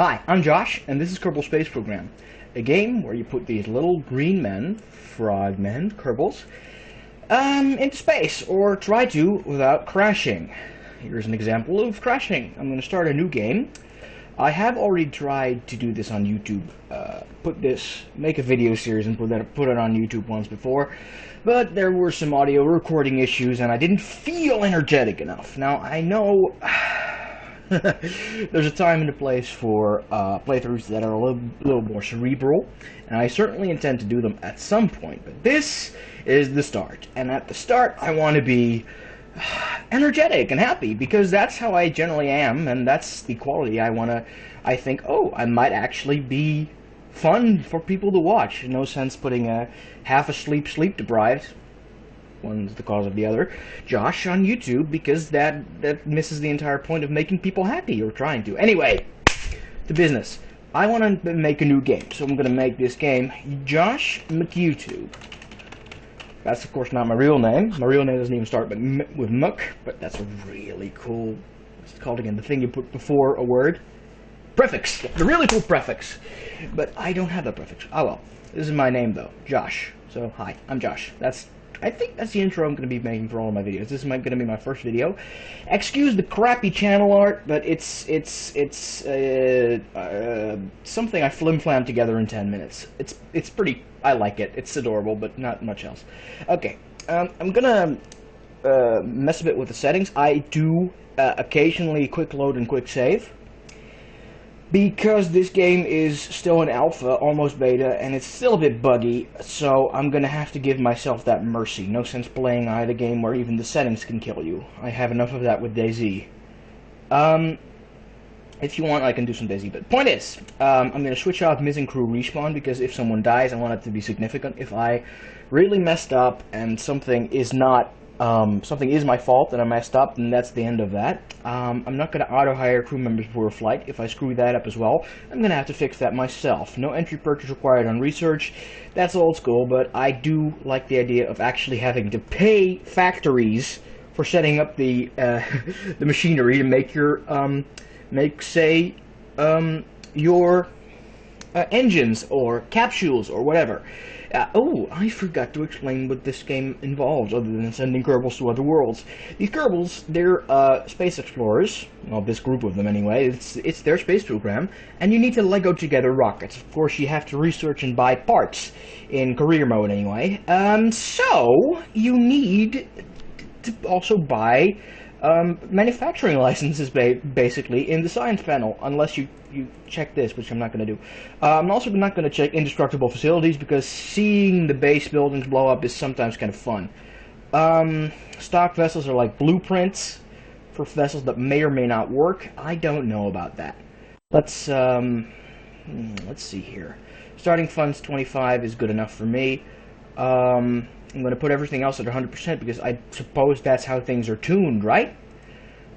Hi, I'm Josh, and this is Kerbal Space Program, a game where you put these little green men, frogmen, Kerbals, into space, or try to without crashing. Here's an example of crashing. I'm going to start a new game. I have already tried to do this on YouTube, make a video series and put it on YouTube once before, but there were some audio recording issues and I didn't feel energetic enough. Now, I know there's a time and a place for playthroughs that are a little more cerebral, and I certainly intend to do them at some point, but this is the start, and at the start I want to be energetic and happy, because that's how I generally am, and that's the quality I think, oh, I might actually be fun for people to watch. No sense putting a half asleep, sleep deprived, one's the cause of the other, Josh on YouTube, because that misses the entire point of making people happy, or trying to. Anyway, to business. I want to make a new game, so I'm going to make this game Josh McYouTube. That's, of course, not my real name. My real name doesn't even start with Muck, but that's a really cool, what's it called again? The thing you put before a word? Prefix! The really cool prefix! But I don't have that prefix. Oh well. This is my name, though. Josh. So, hi, I'm Josh. I think that's the intro I'm going to be making for all of my videos. This is going to be my first video. Excuse the crappy channel art, but it's something I flim-flam together in 10 minutes. It's pretty, I like it. It's adorable, but not much else. Okay, I'm going to mess a bit with the settings. I do occasionally quick load and quick save, because this game is still in alpha, almost beta, and it's still a bit buggy, so I'm gonna have to give myself that mercy. No sense playing either game where even the settings can kill you. I have enough of that with DayZ. If you want, I can do some DayZ, but point is, I'm gonna switch off missing crew respawn, because if someone dies, I want it to be significant. If I really messed up and something is my fault and I messed up, then that's the end of that. I'm not going to auto-hire crew members before a flight. If I screw that up as well, I'm going to have to fix that myself. No entry purchase required on research. That's old school, but I do like the idea of actually having to pay factories for setting up the the machinery to make your your engines or capsules or whatever. Oh, I forgot to explain what this game involves, other than sending Kerbals to other worlds. These Kerbals, they're space explorers. Well, this group of them anyway. It's their space program, and you need to Lego together rockets. Of course, you have to research and buy parts in career mode anyway. So you need to also buy manufacturing licenses, basically, in the science panel, unless you check this, which I'm not going to do. I'm also not going to check indestructible facilities, because seeing the base buildings blow up is sometimes kind of fun. Stock vessels are like blueprints for vessels that may or may not work. I don't know about that. Let's see here. Starting funds 25 is good enough for me. I'm going to put everything else at 100%, because I suppose that's how things are tuned, right?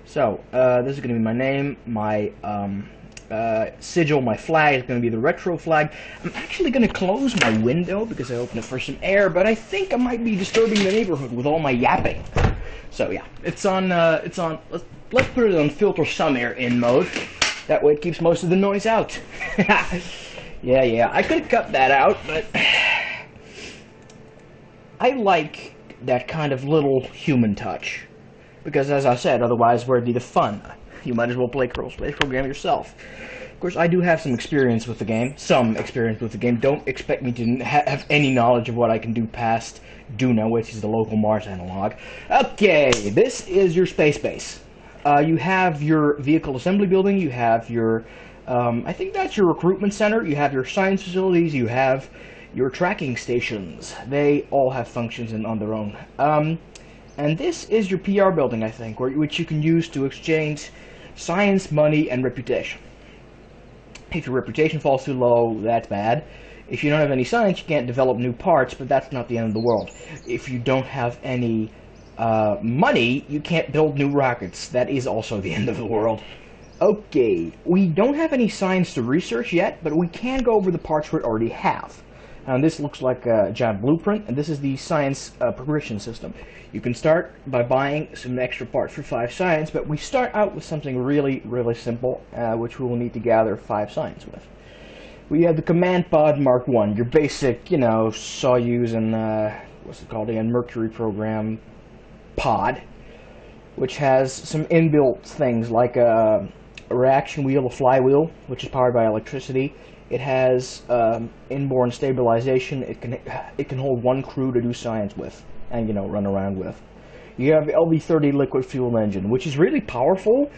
So, this is going to be my name, my sigil, my flag is going to be the retro flag. I'm actually going to close my window, because I opened it for some air, but I think I might be disturbing the neighborhood with all my yapping. So yeah, let's put it on filter some air in mode. That way it keeps most of the noise out. Yeah, I could cut that out, but I like that kind of little human touch, because as I said, otherwise where'd be the fun? You might as well play Kerbal Space Program yourself. Of course, I do have some experience with the game. Don't expect me to have any knowledge of what I can do past Duna, which is the local Mars analog. Okay, this is your space base. You have your vehicle assembly building, you have your, I think that's your recruitment center, you have your science facilities, you have your tracking stations. They all have functions on their own. And this is your PR building, I think, which you can use to exchange science, money, and reputation. If your reputation falls too low, that's bad. If you don't have any science, you can't develop new parts, but that's not the end of the world. If you don't have any money, you can't build new rockets. That is also the end of the world. Okay, we don't have any science to research yet, but we can go over the parts we already have. And this looks like a giant blueprint, and this is the science progression system. You can start by buying some extra parts for 5 science, but we start out with something really, really simple, which we will need to gather 5 science with. We have the Command Pod Mark 1, your basic, you know, Soyuz and, what's it called again, Mercury program pod, which has some inbuilt things like a reaction wheel, a flywheel, which is powered by electricity. It has inborn stabilization. It can hold 1 crew to do science with, and, you know, run around with. You have the LV-30 liquid fuel engine, which is really powerful,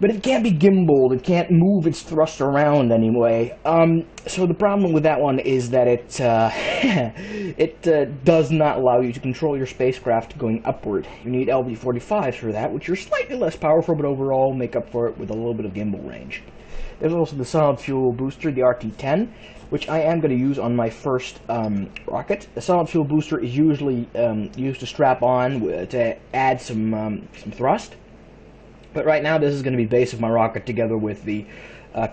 but it can't be gimbaled. It can't move its thrust around anyway. So the problem with that one is that it does not allow you to control your spacecraft going upward. You need LV-45s for that, which are slightly less powerful, but overall make up for it with a little bit of gimbal range. There's also the solid fuel booster, the RT-10, which I am going to use on my first rocket. The solid fuel booster is usually used to strap on to add some thrust. But right now, this is going to be base of my rocket together with the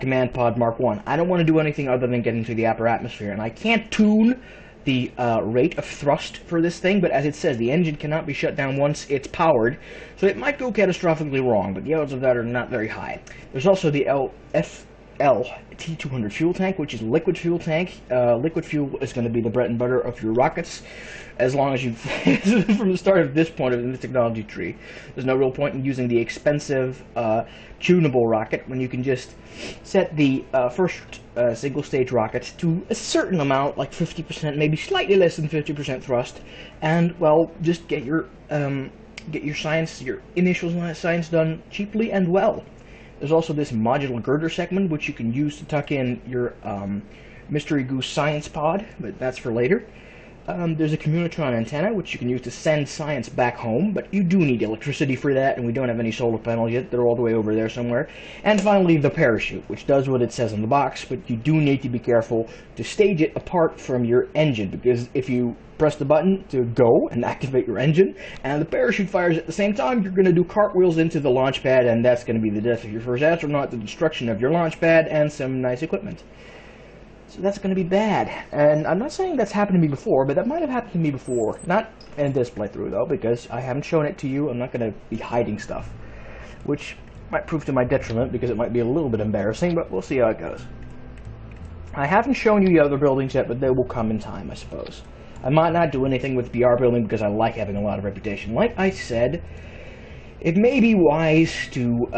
Command Pod Mark 1. I don't want to do anything other than get into the upper atmosphere, and I can't tune the rate of thrust for this thing, but as it says, the engine cannot be shut down once it's powered, so it might go catastrophically wrong, but the odds of that are not very high. There's also the T200 fuel tank, which is a liquid fuel tank. Liquid fuel is going to be the bread and butter of your rockets, as long as you, from the start of this point in the technology tree. There's no real point in using the expensive tunable rocket when you can just set the first single-stage rocket to a certain amount, like 50%, maybe slightly less than 50% thrust, and, well, just get your science, your initial science done cheaply and well. There's also this modular girder segment, which you can use to tuck in your Mystery Goose science pod, but that's for later. There's a Communitron antenna, which you can use to send science back home, but you do need electricity for that, and we don't have any solar panels yet. They're all the way over there somewhere. And finally, the parachute, which does what it says on the box, but you do need to be careful to stage it apart from your engine, because if you press the button to go and activate your engine, and the parachute fires at the same time, you're going to do cartwheels into the launch pad, and that's going to be the death of your first astronaut, the destruction of your launch pad, and some nice equipment. So that's going to be bad. And I'm not saying that's happened to me before, but that might have happened to me before. Not in this playthrough, though, because I haven't shown it to you. I'm not going to be hiding stuff, which might prove to my detriment, because it might be a little bit embarrassing, but we'll see how it goes. I haven't shown you the other buildings yet, but they will come in time, I suppose. I might not do anything with the BR building, because I like having a lot of reputation. Like I said, it may be wise to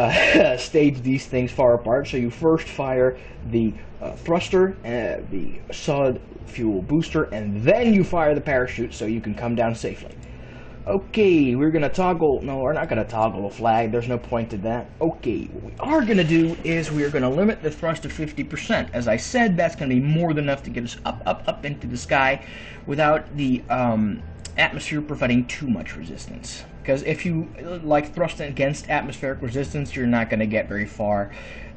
stage these things far apart, so you first fire the thruster, the solid fuel booster, and then you fire the parachute so you can come down safely. Okay, we're going to toggle, no, we're not going to toggle a flag, there's no point to that. Okay, what we are going to do is we're going to limit the thrust to 50%. As I said, that's going to be more than enough to get us up into the sky without the atmosphere providing too much resistance. Because if you like thrust against atmospheric resistance, you're not going to get very far.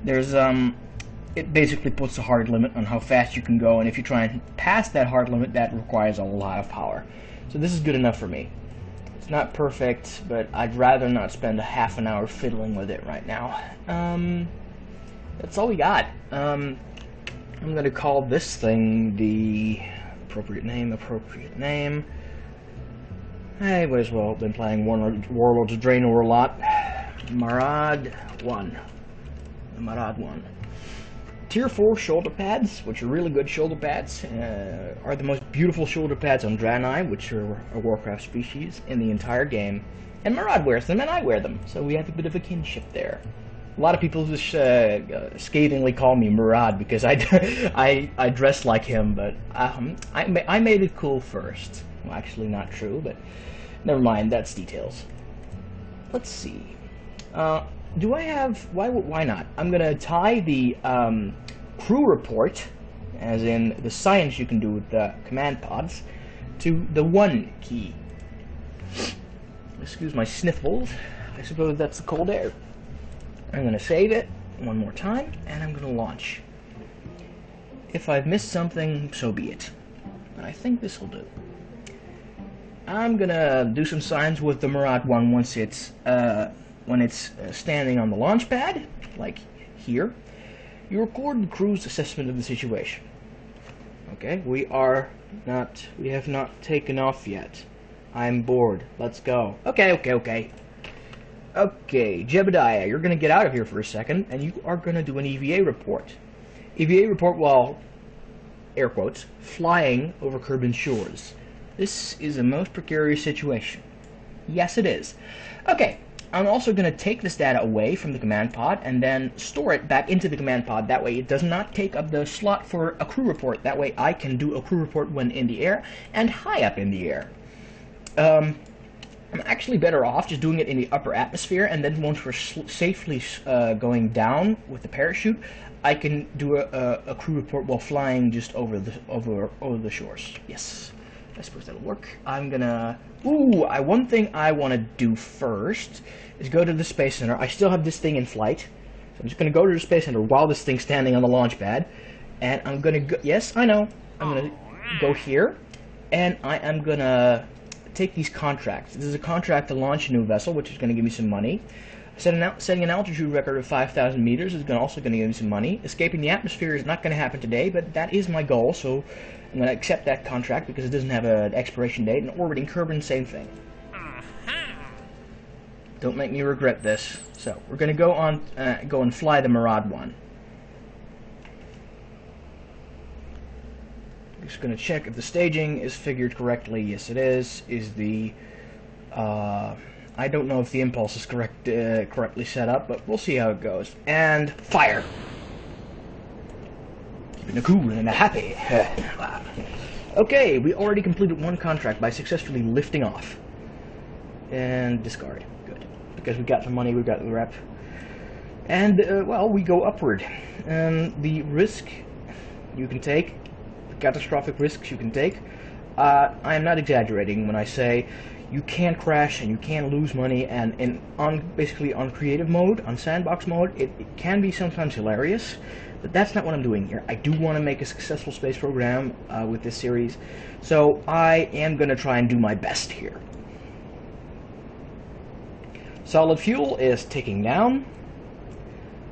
There's it basically puts a hard limit on how fast you can go, and if you try and pass that hard limit, that requires a lot of power. So this is good enough for me. It's not perfect, but I'd rather not spend a half an hour fiddling with it right now. That's all we got. I'm going to call this thing the appropriate name. I might as well have been playing Warlords of Draenor a lot. Marad 1. Marad 1. Tier 4 shoulder pads, which are really good shoulder pads, are the most beautiful shoulder pads on Draenei, which are a Warcraft species, in the entire game. And Marad wears them, and I wear them, so we have a bit of a kinship there. A lot of people just scathingly call me Murad because I dress like him, but I made it cool first. Well, actually not true, but never mind, that's details. Let's see. Do I have... Why not? I'm going to tie the crew report, as in the science you can do with the command pods, to the 1 key. Excuse my sniffles. I suppose that's the cold air. I'm going to save it one more time, and I'm going to launch. If I've missed something, so be it. I think this will do. I'm going to do some science with the Murad 1 once it's... when it's standing on the launch pad, like here. You record the crew's assessment of the situation. Okay, we have not taken off yet. I'm bored. Let's go. Okay. Okay, Jebediah, you're gonna get out of here for a second, and you are gonna do an EVA report. EVA report while, air quotes, flying over Kerbonaut shores. This is a most precarious situation. Yes, it is. Okay, I'm also going to take this data away from the command pod and then store it back into the command pod. That way it does not take up the slot for a crew report. That way I can do a crew report when in the air and high up in the air. I'm actually better off just doing it in the upper atmosphere, and then once we're safely going down with the parachute, I can do a crew report while flying just over the shores. Yes, I suppose that'll work. I'm gonna... one thing I want to do first is go to the Space Center. I still have this thing in flight, so I'm just gonna go to the Space Center while this thing's standing on the launch pad, and I'm gonna go... Yes, I know. I'm gonna go here, and I am gonna take these contracts. This is a contract to launch a new vessel, which is going to give me some money. Setting an altitude record of 5,000 meters is also going to give me some money. Escaping the atmosphere is not going to happen today, but that is my goal, so I'm going to accept that contract because it doesn't have an expiration date. And orbiting Kerbonaut, same thing. Don't make me regret this. So we're going to go and fly the Murad 1. Just going to check if the staging is figured correctly. Yes, it is. I don't know if the impulse is correctly set up, but we'll see how it goes. And fire. Keeping it cool and happy. Okay, we already completed one contract by successfully lifting off. And discard. Good. Because we got the money, we got the rep. And, well, we go upward. And the risk you can take, catastrophic risks you can take, I am not exaggerating when I say you can crash and you can lose money, and basically on creative mode, on sandbox mode, it can be sometimes hilarious, but that's not what I'm doing here. I do want to make a successful space program with this series, so I am going to try and do my best here. Solid fuel is ticking down.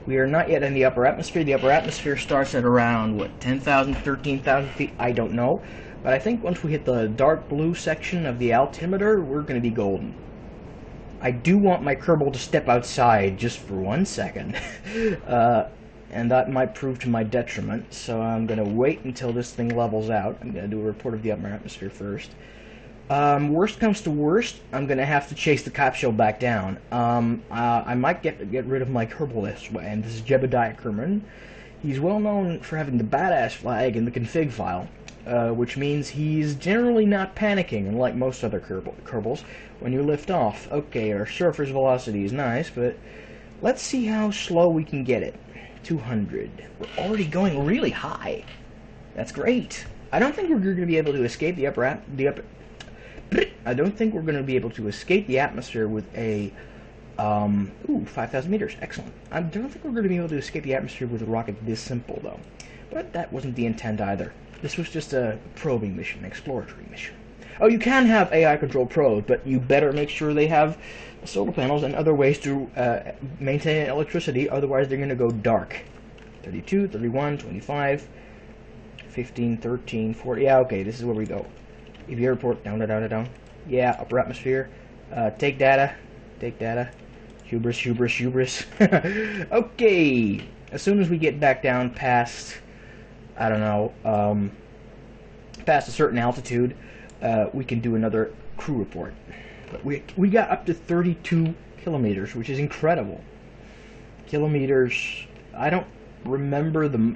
We are not yet in the upper atmosphere. The upper atmosphere starts at around, what, 10,000, 13,000 feet? I don't know. But I think once we hit the dark blue section of the altimeter, we're going to be golden. I do want my Kerbal to step outside just for 1 second. And that might prove to my detriment. So I'm going to wait until this thing levels out. I'm going to do a report of the upper atmosphere first. Worst comes to worst, I'm gonna have to chase the capsule back down. I might get rid of my Kerbal this way, and this is Jebediah Kerman. He's well known for having the badass flag in the config file, which means he's generally not panicking, unlike most other Kerbals, when you lift off. Okay, our surface velocity is nice, but let's see how slow we can get it. 200. We're already going really high. That's great. I don't think we're going to be able to escape I don't think we're going to be able to escape the atmosphere with a 5,000 meters. Excellent. I don't think we're going to be able to escape the atmosphere with a rocket this simple, though. But that wasn't the intent either. This was just a probing mission, exploratory mission. Oh, you can have AI-controlled probes, but you better make sure they have solar panels and other ways to maintain electricity, otherwise they're going to go dark. 32, 31, 25, 15, 13, 40. Yeah, okay, this is where we go. EVA report, down. Yeah, upper atmosphere. Take data. Hubris. Okay. As soon as we get back down past, I don't know, past a certain altitude, we can do another crew report. But we got up to 32 kilometers, which is incredible. Kilometers, I don't remember them.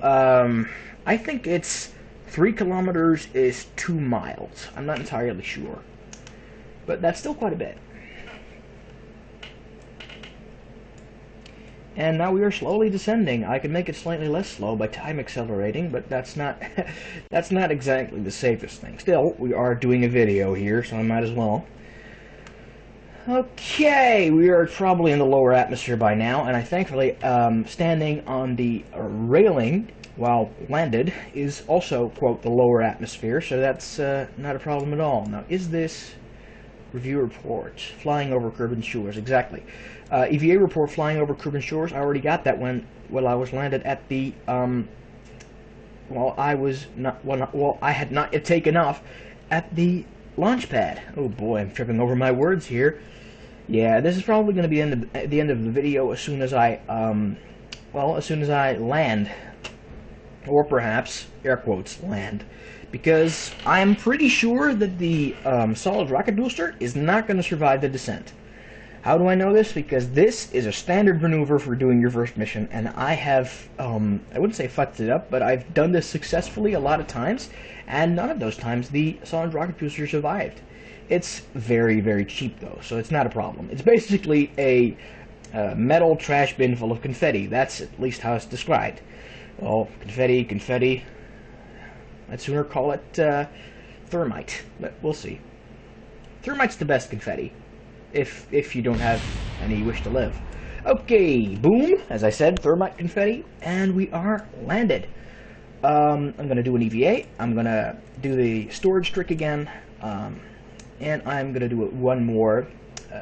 I think it's 3 kilometers is 2 miles. I'm not entirely sure. But that's still quite a bit. And now we are slowly descending. I can make it slightly less slow by time accelerating, but that's not that's not exactly the safest thing. Still, we are doing a video here, so I might as well. Okay, we are probably in the lower atmosphere by now, and I thankfully standing on the railing while landed is also, quote, the lower atmosphere, so that's not a problem at all. Now, is this review report flying over Kerbonaut shores? Exactly. EVA report flying over Kerbonaut shores. I already got that when I was landed at the while I was not well, I had not yet taken off at the launch pad. Oh boy, I'm tripping over my words here. Yeah, this is probably going to be at the end of the video as soon as I as soon as I land, or perhaps air quotes land, because I'm pretty sure that the solid rocket booster is not going to survive the descent. How do I know this? Because this is a standard maneuver for doing your first mission, and I have, I wouldn't say fucked it up, but I've done this successfully a lot of times, and none of those times the solid rocket booster survived. It's very, very cheap, though, so it's not a problem. It's basically a metal trash bin full of confetti. That's at least how it's described. Well, confetti. I'd sooner call it thermite, but we'll see. Thermite's the best confetti, if you don't have any wish to live. Okay, boom, as I said, thermite confetti, and we are landed. I'm going to do an EVA, I'm going to do the storage trick again, and I'm going to do one more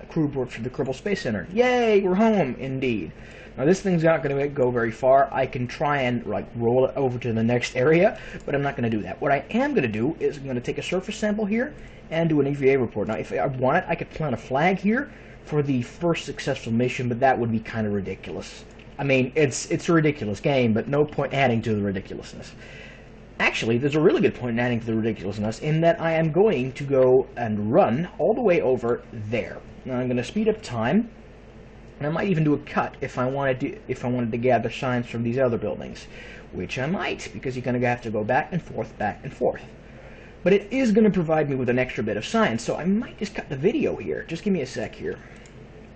crew report for the Kerbal Space Center. Yay, we're home, indeed. Now this thing's not going to go very far. I can try and like roll it over to the next area, but I'm not going to do that. What I am going to do is I'm going to take a surface sample here and do an EVA report. Now if I want it, I could plant a flag here for the first successful mission, but that would be kind of ridiculous. I mean, it's a ridiculous game, but no point adding to the ridiculousness. Actually, there's a really good point in adding to the ridiculousness in that I am going to go and run all the way over there. Now I'm going to speed up time, and I might even do a cut if I wanted to gather signs from these other buildings, which I might, because you're going to have to go back and forth. But it is going to provide me with an extra bit of science, so I might just cut the video here. Just give me a sec here.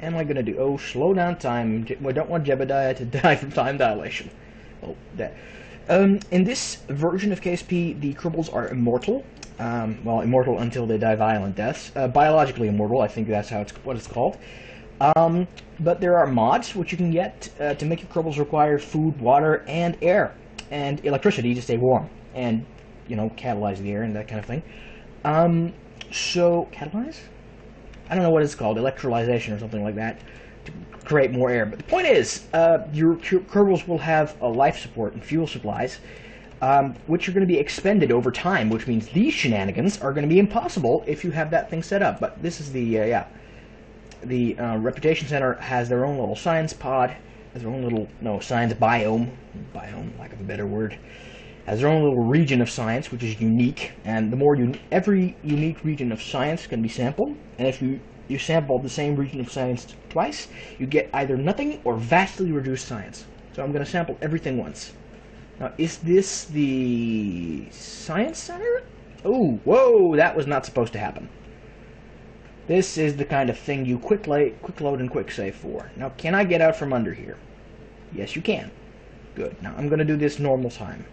Am I going to do? Oh, slow down time. We don't want Jebediah to die from time dilation. Oh, that. In this version of KSP, the Kerbals are immortal. Well, immortal until they die violent deaths. Biologically immortal, I think that's what it's called. But there are mods which you can get to make your Kerbals require food, water, and air, and electricity to stay warm, and, you know, catalyze the air and that kind of thing. So, catalyze? I don't know what it's called, electrolyzation or something like that, to create more air. But the point is, your Kerbals will have a life support and fuel supplies, which are going to be expended over time, which means these shenanigans are going to be impossible if you have that thing set up. But this is the, the Reputation Center has their own little science pod, has their own little, science biome, lack of a better word, has their own little region of science, which is unique, and the more every unique region of science can be sampled, and if you sample the same region of science twice, you get either nothing or vastly reduced science. So I'm going to sample everything once. Now, is this the Science Center? Oh, whoa, that was not supposed to happen. This is the kind of thing you quick load and quick save for. Now, can I get out from under here? Yes, you can. Good. Now, I'm going to do this normal time.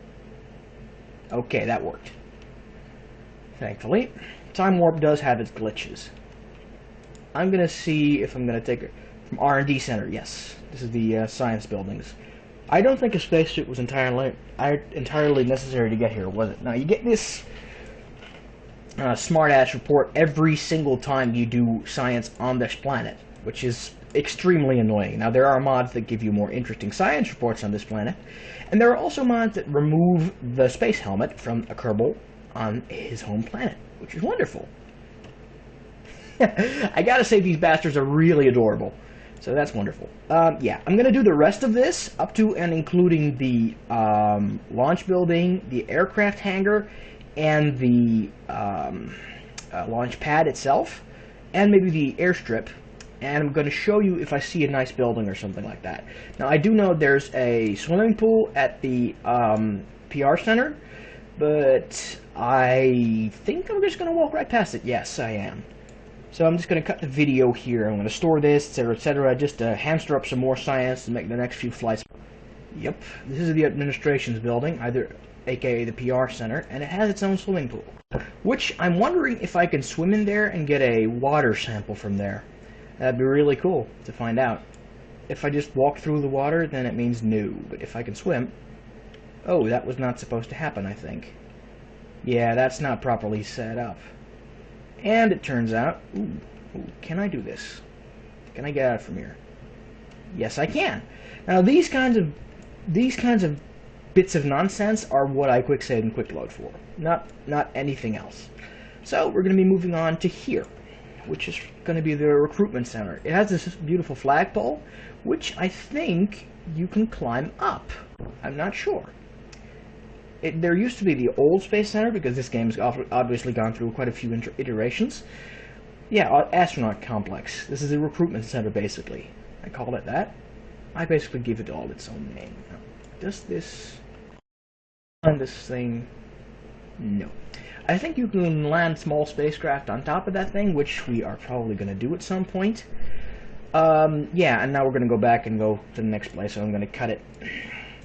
Okay, that worked. Thankfully, Time Warp does have its glitches. I'm going to see if I'm going to take it from R&D Center. Yes, this is the science buildings. I don't think a spacesuit was entirely necessary to get here, was it? Now, you get this smart-ass report every single time you do science on this planet, which is extremely annoying. Now, there are mods that give you more interesting science reports on this planet, and there are also mods that remove the space helmet from a Kerbal on his home planet, which is wonderful. I gotta say, these bastards are really adorable. So that's wonderful. Yeah, I'm going to do the rest of this, up to and including the launch building, the aircraft hangar, and the launch pad itself, and maybe the airstrip. And I'm going to show you if I see a nice building or something like that. Now, I do know there's a swimming pool at the PR center, but I think I'm just going to walk right past it. Yes, I am. So I'm just going to cut the video here. I'm going to store this, etc., just to hamster up some more science and make the next few flights. Yep, this is the administration's building, aka the PR center, and it has its own swimming pool. Which I'm wondering if I can swim in there and get a water sample from there. That'd be really cool to find out. If I just walk through the water, then it means no. But if I can swim... Oh, that was not supposed to happen, I think. Yeah, that's not properly set up. And it turns out... Ooh, can I do this? Can I get out from here? Yes, I can. Now, these kinds of bits of nonsense are what I quick save and quick load for, not anything else. So we're going to be moving on to here, which is going to be the recruitment center. It has this beautiful flagpole, which I think you can climb up. I'm not sure. There used to be the old Space Center, because this game's obviously gone through quite a few iterations. Yeah, astronaut complex. This is a recruitment center, basically. I call it that. I basically give it all its own name. Now, does this... on this thing... No. I think you can land small spacecraft on top of that thing, which we are probably going to do at some point. Yeah, and now we're going to go back and go to the next place, so I'm going to cut it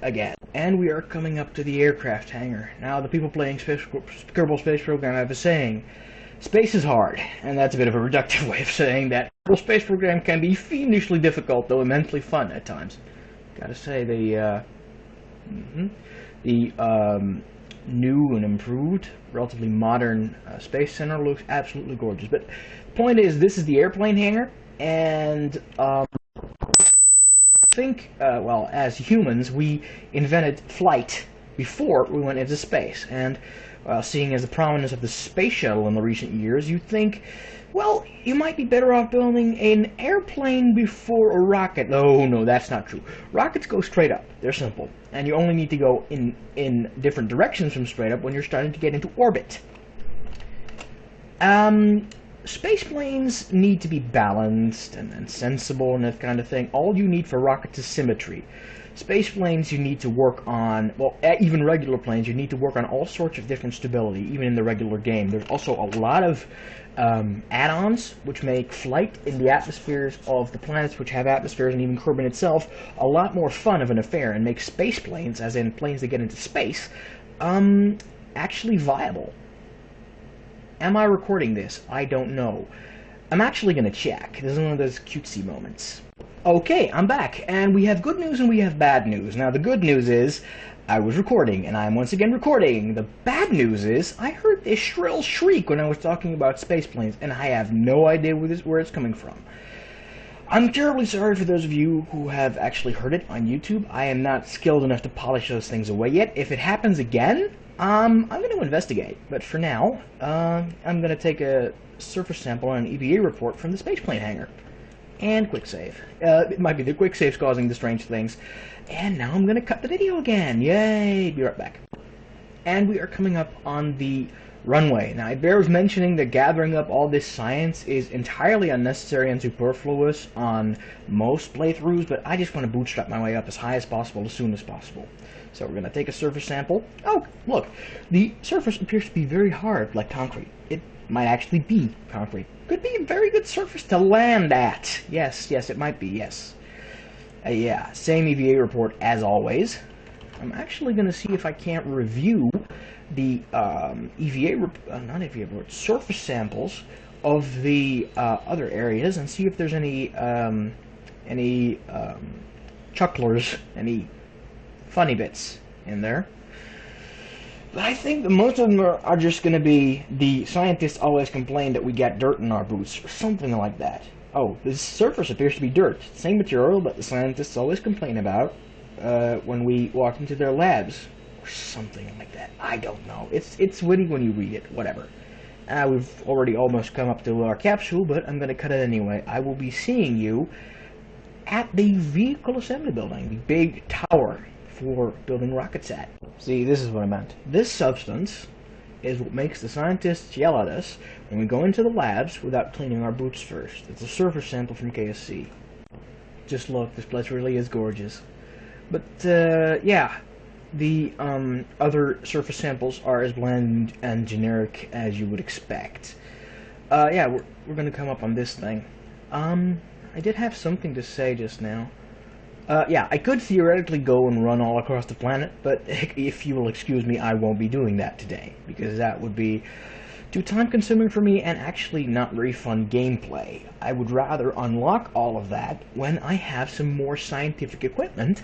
again. And we are coming up to the aircraft hangar. Now, the people playing Kerbal Space Program have a saying, space is hard, and that's a bit of a reductive way of saying that. Kerbal Space Program can be fiendishly difficult, though immensely fun at times. Gotta say, the new and improved, relatively modern Space Center looks absolutely gorgeous. But the point is, this is the airplane hangar, and I think, well, as humans, we invented flight before we went into space. And seeing as the prominence of the space shuttle in the recent years, you'd think, well, you might be better off building an airplane before a rocket. Oh, no, that's not true. Rockets go straight up. They're simple. And you only need to go in different directions from straight up when you're starting to get into orbit. Space planes need to be balanced and sensible and that kind of thing. All you need for rockets is symmetry. Space planes, you need to work on, well, even regular planes, you need to work on all sorts of different stability, even in the regular game. There's also a lot of add-ons which make flight in the atmospheres of the planets which have atmospheres, and even Kerbin itself, a lot more fun of an affair, and make space planes, as in planes that get into space, actually viable. Am I recording this? I don't know. I'm actually going to check. This is one of those cutesy moments. Okay, I'm back, and we have good news and we have bad news. Now, the good news is, I was recording, and I'm once again recording. The bad news is, I heard this shrill shriek when I was talking about space planes, and I have no idea where it's coming from. I'm terribly sorry for those of you who have actually heard it on YouTube. I am not skilled enough to polish those things away yet. If it happens again, I'm going to investigate. But for now, I'm going to take a surface sample and an EVA report from the spaceplane hangar. And quick save. It might be the quick saves causing the strange things. And now I'm going to cut the video again. Yay! Be right back. And we are coming up on the runway. Now, it bears mentioning that gathering up all this science is entirely unnecessary and superfluous on most playthroughs, but I just want to bootstrap my way up as high as possible as soon as possible. So we're going to take a surface sample. Oh, look! The surface appears to be very hard, like concrete. It might actually be concrete. Could be a very good surface to land at. Yes, it might be, yes. Yeah, same EVA report as always. I'm actually going to see if I can't review the surface samples of the other areas and see if there's any chucklers, any funny bits in there. But I think that most of them are just going to be, the scientists always complain that we got dirt in our boots, or something like that. Oh, this surface appears to be dirt. Same material that the scientists always complain about when we walk into their labs, or something like that. I don't know. It's witty when you read it. Whatever. We've already almost come up to our capsule, but I'm going to cut it anyway. I will be seeing you at the vehicle assembly building, the big tower for building rockets at. See, this is what I meant. This substance is what makes the scientists yell at us when we go into the labs without cleaning our boots first. It's a surface sample from KSC. Just look, this place really is gorgeous. But, yeah, the other surface samples are as bland and generic as you would expect. Yeah, we're going to come up on this thing. I did have something to say just now. Yeah, I could theoretically go and run all across the planet, but if you will excuse me, I won't be doing that today, because that would be too time-consuming for me and actually not very fun gameplay. I would rather unlock all of that when I have some more scientific equipment,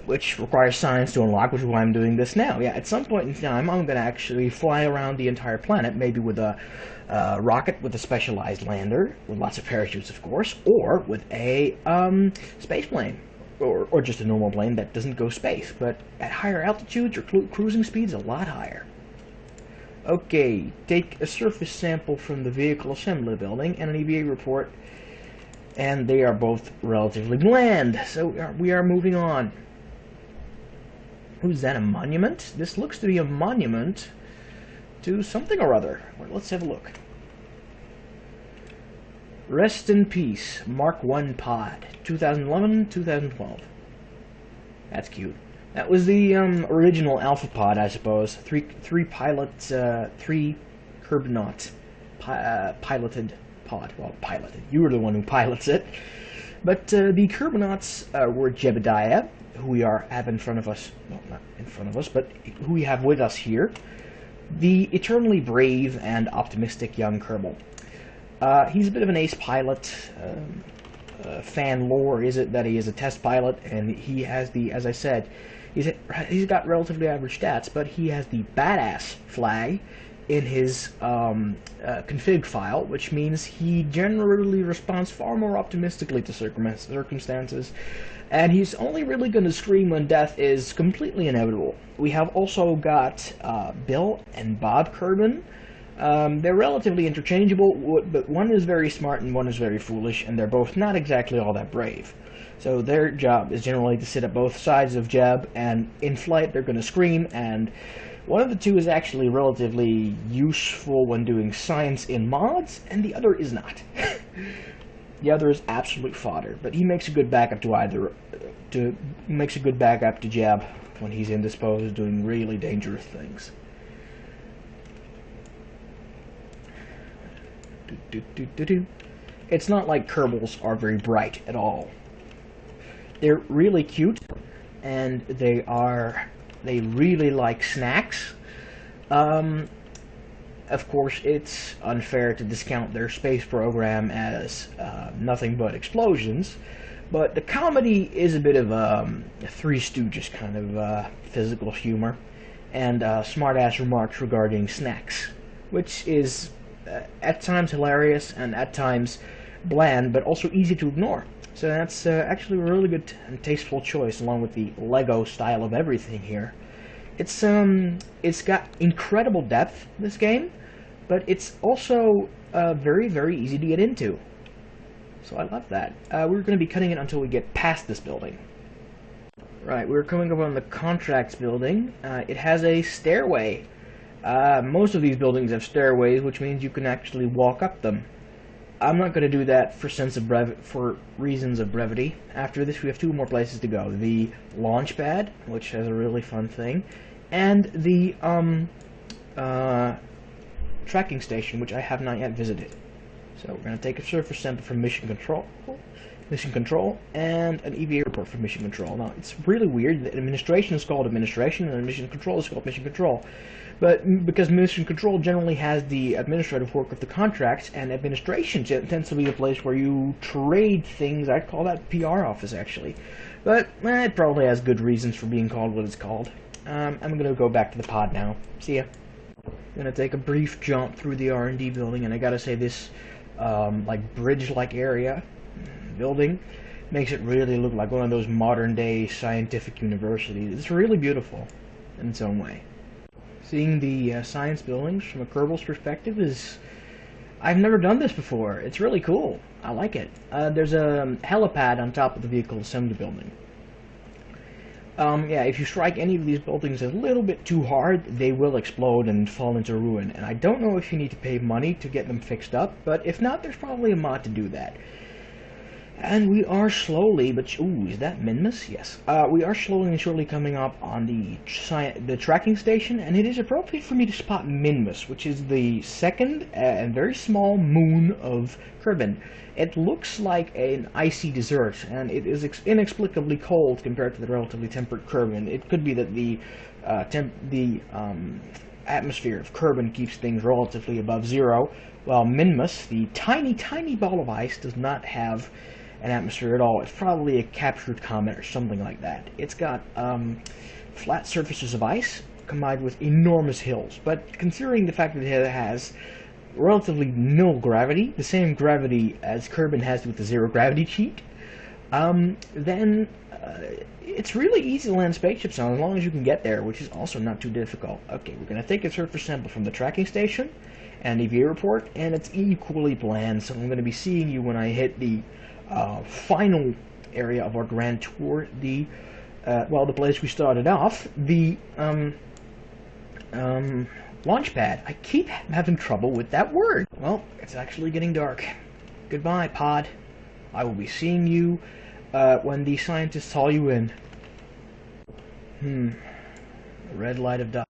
which requires science to unlock, which is why I'm doing this now. Yeah, at some point in time, I'm going to actually fly around the entire planet, maybe with a rocket with a specialized lander, with lots of parachutes, of course, or with a space plane. or just a normal plane that doesn't go space, but at higher altitudes, your cruising speed's a lot higher. Okay, take a surface sample from the vehicle assembly building and an EVA report, and they are both relatively bland, so we are moving on. Is that a monument? This looks to be a monument to something or other. Well, let's have a look. Rest in peace, Mark I pod, 2011-2012. That's cute. That was the original Alpha pod, I suppose. Three pilots, three Kerbonaut piloted pod. Well, piloted. You were the one who pilots it. But the Kerbonauts were Jebediah, who we have in front of us. Well, not in front of us, but who we have with us here. The eternally brave and optimistic young Kerbal. He's a bit of an ace pilot. Fan lore is it that he is a test pilot, and he has the, as I said, he's got relatively average stats, but he has the badass flag in his config file, which means he generally responds far more optimistically to circumstances, and he's only really going to scream when death is completely inevitable. We have also got Bill and Bob Kerman. They're relatively interchangeable, but one is very smart and one is very foolish, and they're both not exactly all that brave. So their job is generally to sit at both sides of Jeb, and in flight they're going to scream, and one of the two is actually relatively useful when doing science in mods, and the other is not. The other is absolute fodder, but he makes a good backup to Jeb when he's indisposed, doing really dangerous things. It's not like Kerbals are very bright at all. They're really cute, and they really like snacks. Of course, it's unfair to discount their space program as nothing but explosions, but the comedy is a bit of a Three Stooges kind of physical humor, and smart-ass remarks regarding snacks, which is at times hilarious and at times bland, but also easy to ignore. So that's actually a really good and tasteful choice, along with the Lego style of everything here. It's got incredible depth, this game, but it's also very, very easy to get into. So I love that. We're going to be cutting it until we get past this building. Right, we're coming up on the contracts building. It has a stairway. Most of these buildings have stairways, which means you can actually walk up them. I'm not going to do that for reasons of brevity. After this, we have two more places to go: the launch pad, which has a really fun thing, and the tracking station, which I have not yet visited. So we're going to take a surface sample from Mission Control, and an EVA report from Mission Control. Now, it's really weird that administration is called administration and Mission Control is called Mission Control. But because Mission Control generally has the administrative work of the contracts, and administration tends to be a place where you trade things. I'd call that PR office, actually. But it probably has good reasons for being called what it's called. I'm going to go back to the pod now. See ya. I'm going to take a brief jaunt through the R&D building, and I gotta say this like bridge-like area building makes it really look like one of those modern-day scientific universities. It's really beautiful in its own way. Seeing the science buildings from a Kerbal's perspective is... I've never done this before. It's really cool. I like it. There's a helipad on top of the vehicle assembly building. Yeah, if you strike any of these buildings a little bit too hard, they will explode and fall into ruin. And I don't know if you need to pay money to get them fixed up, but if not, there's probably a mod to do that. And we are slowly, but ooh, is that Minmus? Yes. We are slowly and surely coming up on the tracking station, and it is appropriate for me to spot Minmus, which is the second and very small moon of Kerbin. It looks like an icy desert, and it is inexplicably cold compared to the relatively temperate Kerbin. It could be that the atmosphere of Kerbin keeps things relatively above zero, while Minmus, the tiny, tiny ball of ice, does not have an atmosphere at all. It's probably a captured comet or something like that. It's got flat surfaces of ice combined with enormous hills, but considering the fact that it has relatively nil gravity, the same gravity as Kerbin has with the zero gravity cheat, then it's really easy to land spaceships on as long as you can get there, which is also not too difficult. Okay, we're going to take a surface sample from the tracking station and EVA report, and it's equally bland, so I'm going to be seeing you when I hit the final area of our grand tour, the place we started off, the launch pad. I keep having trouble with that word. Well, it's actually getting dark. Goodbye, pod. I will be seeing you when the scientists haul you in. The red light of dawn.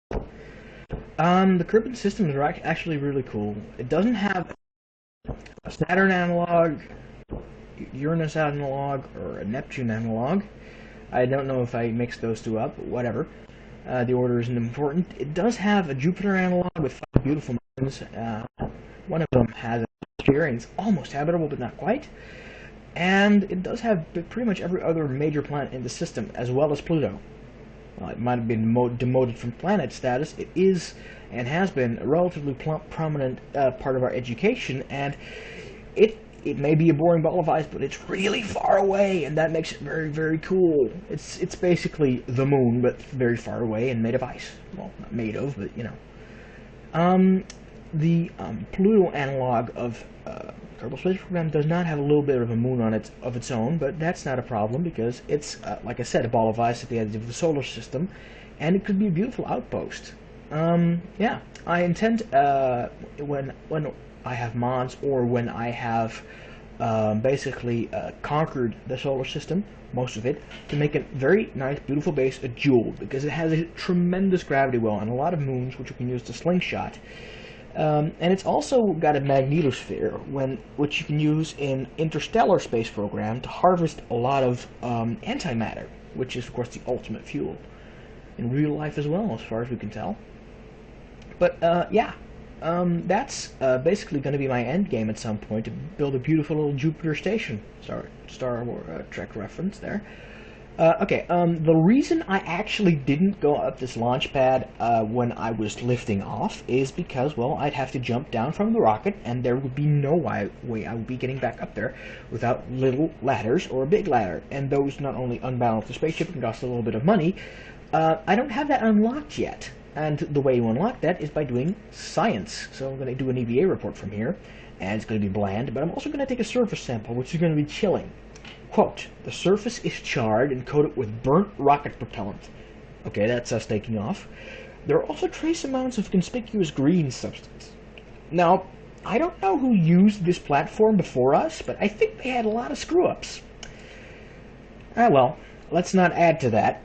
The Kerbal systems are actually really cool. It doesn't have a Saturn analog, Uranus analog, or a Neptune analog. I don't know if I mixed those two up, but whatever. The order isn't important. It does have a Jupiter analog with 5 beautiful moons. One of them has a atmosphere and it's almost habitable, but not quite. And it does have pretty much every other major planet in the system, as well as Pluto. Well, it might have been demoted from planet status. It is, and has been, a relatively prominent part of our education, and it may be a boring ball of ice, but it's really far away, and that makes it very, very cool. It's basically the moon, but very far away and made of ice. Well, not made of, but you know. The Pluto analog of Kerbal Space Program does not have a little bit of a moon on it of its own, but that's not a problem because it's, like I said, a ball of ice at the edge of the solar system, and it could be a beautiful outpost. Yeah, I intend when I have mods, or when I have basically conquered the solar system, most of it, to make a very nice, beautiful base, a jewel, because it has a tremendous gravity well and a lot of moons which you can use to slingshot. And it's also got a magnetosphere, which you can use in Interstellar Space Program to harvest a lot of antimatter, which is, of course, the ultimate fuel in real life as well, as far as we can tell. But yeah, that's basically going to be my end game at some point, to build a beautiful little Jupiter station. Star Trek reference there. Okay, the reason I actually didn't go up this launch pad when I was lifting off is because, well, I'd have to jump down from the rocket, and there would be no way I would be getting back up there without little ladders or a big ladder, and those not only unbalance the spaceship and cost a little bit of money. I don't have that unlocked yet, and the way you unlock that is by doing science. So I'm going to do an EVA report from here, and it's going to be bland, but I'm also going to take a surface sample, which is going to be chilling. Quote, the surface is charred and coated with burnt rocket propellant. Okay, that's us taking off. There are also trace amounts of conspicuous green substance. Now, I don't know who used this platform before us, but I think they had a lot of screw-ups. Ah, well, let's not add to that.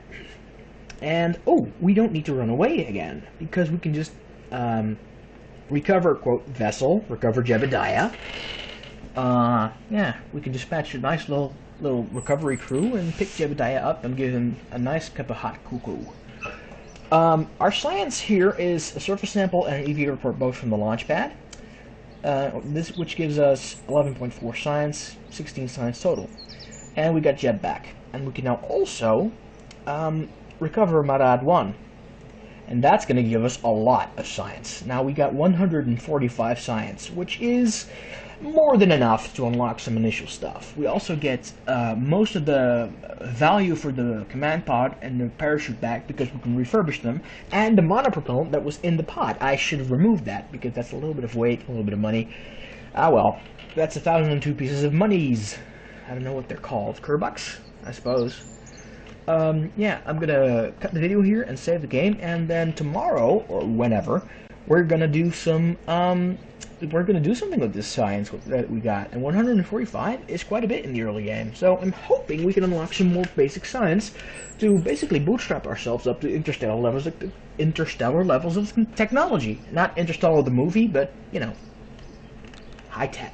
And, oh, we don't need to run away again, because we can just recover, quote, vessel, recover Jebediah. Yeah, we can dispatch a nice little recovery crew and pick Jebediah up and give him a nice cup of hot cocoa. Our science here is a surface sample and an EVA report, both from the launch pad. Which gives us 11.4 science, 16 science total. And we got Jeb back. And we can now also recover Marad 1. And that's going to give us a lot of science. Now we got 145 science, which is more than enough to unlock some initial stuff. We also get most of the value for the command pod and the parachute back, because we can refurbish them, and the monopropellant that was in the pod. I should have removed that, because that's a little bit of weight, a little bit of money. Ah well, that's 1,002 pieces of monies. I don't know what they're called. Kerbucks, I suppose. Yeah, I'm gonna cut the video here and save the game, and then tomorrow, or whenever, we're gonna do some, something with this science that we got, and 145 is quite a bit in the early game, so I'm hoping we can unlock some more basic science to basically bootstrap ourselves up to interstellar levels of technology. Not Interstellar the movie, but, you know, high tech.